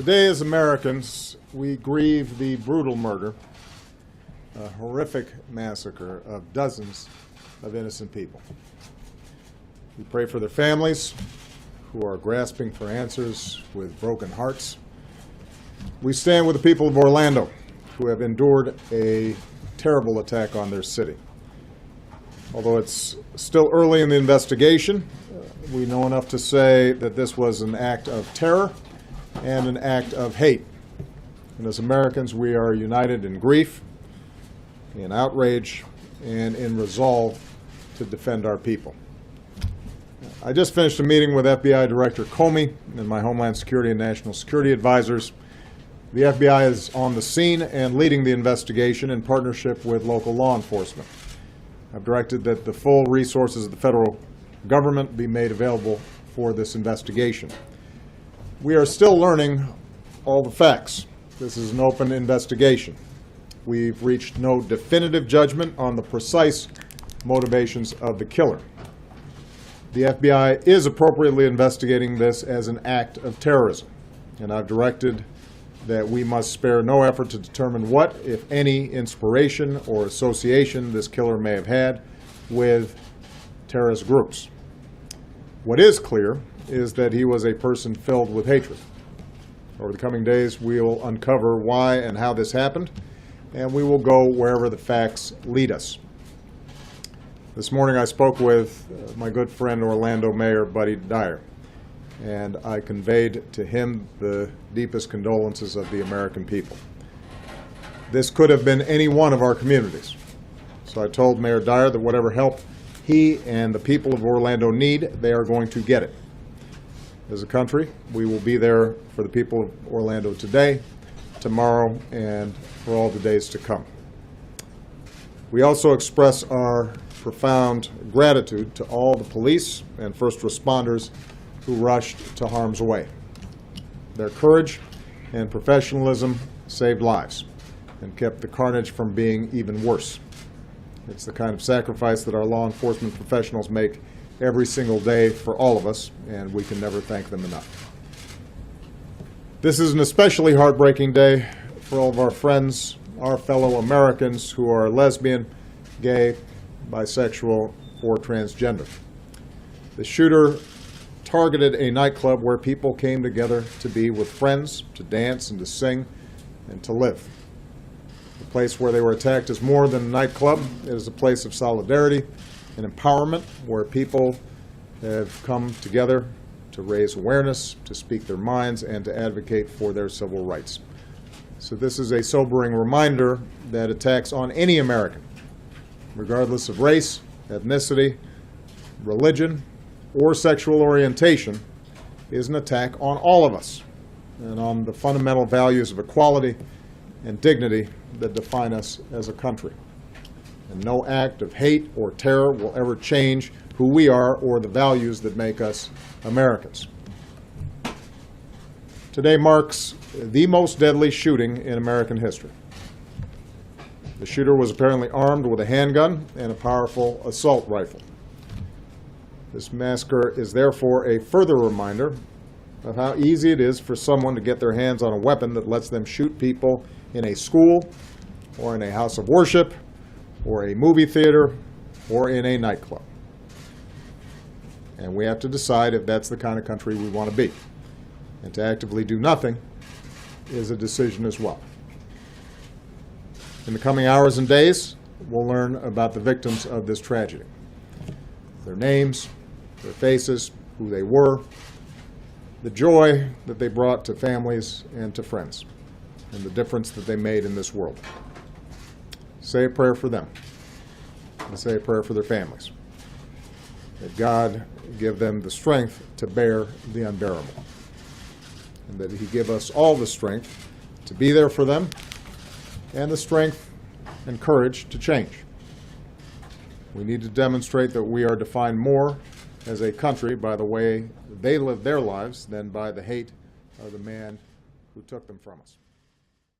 Today, as Americans, we grieve the brutal murder, a horrific massacre of dozens of innocent people. We pray for their families who are grasping for answers with broken hearts. We stand with the people of Orlando who have endured a terrible attack on their city. Although it's still early in the investigation, we know enough to say that this was an act of terror and an act of hate. And as Americans, we are united in grief, in outrage, and in resolve to defend our people. I just finished a meeting with FBI Director Comey and my Homeland Security and National Security advisors. The FBI is on the scene and leading the investigation in partnership with local law enforcement. I've directed that the full resources of the federal government be made available for this investigation. We are still learning all the facts. This is an open investigation. We've reached no definitive judgment on the precise motivations of the killer. The FBI is appropriately investigating this as an act of terrorism, and I've directed that we must spare no effort to determine what, if any, inspiration or association this killer may have had with terrorist groups. What is clear is that he was a person filled with hatred. Over the coming days, we will uncover why and how this happened, and we will go wherever the facts lead us. This morning I spoke with my good friend Orlando Mayor Buddy Dyer, and I conveyed to him the deepest condolences of the American people. This could have been any one of our communities. So I told Mayor Dyer that whatever help he and the people of Orlando need, they are going to get it. As a country, we will be there for the people of Orlando today, tomorrow, and for all the days to come. We also express our profound gratitude to all the police and first responders who rushed to harm's way. Their courage and professionalism saved lives and kept the carnage from being even worse. It's the kind of sacrifice that our law enforcement professionals make every single day for all of us, and we can never thank them enough. This is an especially heartbreaking day for all of our friends, our fellow Americans who are lesbian, gay, bisexual, or transgender. The shooter targeted a nightclub where people came together to be with friends, to dance and to sing and to live. The place where they were attacked is more than a nightclub. It is a place of solidarity and empowerment where people have come together to raise awareness, to speak their minds, and to advocate for their civil rights. So this is a sobering reminder that attacks on any American, regardless of race, ethnicity, religion, or sexual orientation, is an attack on all of us and on the fundamental values of equality and dignity that define us as a country. And no act of hate or terror will ever change who we are or the values that make us Americans. Today marks the most deadly shooting in American history. The shooter was apparently armed with a handgun and a powerful assault rifle. This massacre is therefore a further reminder of how easy it is for someone to get their hands on a weapon that lets them shoot people in a school or in a house of worship or a movie theater or in a nightclub. And we have to decide if that's the kind of country we want to be. And to actively do nothing is a decision as well. In the coming hours and days, we'll learn about the victims of this tragedy. Their names, their faces, who they were, the joy that they brought to families and to friends, and the difference that they made in this world. Say a prayer for them, and say a prayer for their families. That God give them the strength to bear the unbearable, and that He give us all the strength to be there for them, and the strength and courage to change. We need to demonstrate that we are defined more as a country by the way they live their lives than by the hate of the man who took them from us.